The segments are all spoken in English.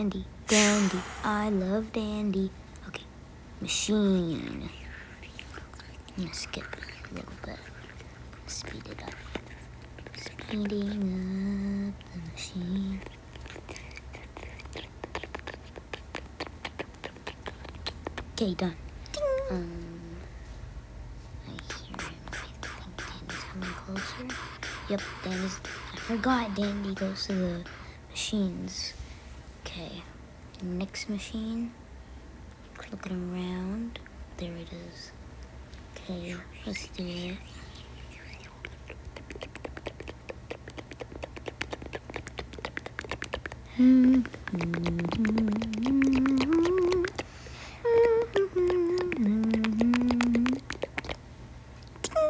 Dandy, Dandy, I love Dandy. Okay, machine. I'm gonna skip it a little bit. Speed it up. Speeding up the machine. Okay, done. I hear him. I think Dandy's coming closer. Yep, Dandy's. I forgot Dandy goes to the machines. Okay, next machine. Looking around. There it is. Okay, let's do it.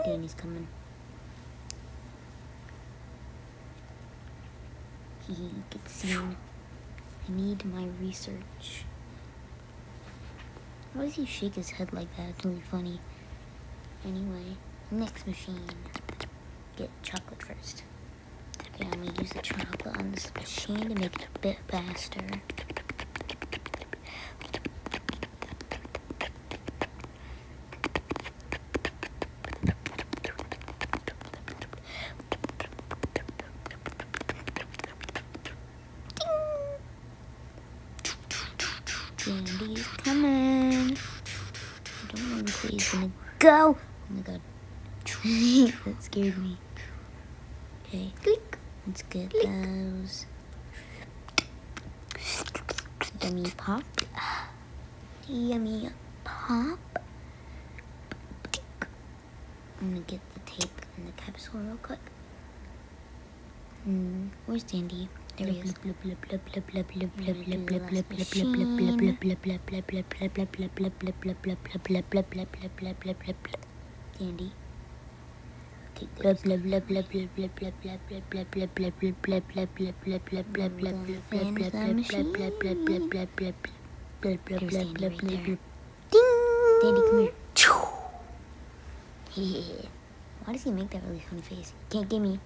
Danny's coming. He gets seen. I need my research. Why does he shake his head like that? It's really funny. Anyway, next machine. Get chocolate first. Okay, I'm gonna use the chocolate on this machine to make it a bit faster. Dandy's coming. I don't know where he's gonna go. Oh my god. That scared me. Okay, click. Let's get those. Yummy pop. Yummy pop. I'm gonna get the tape and the capsule real quick. Where's Dandy? There he is. Dandy. Dandy, come here. Why does he make that really funny face? Can't get me.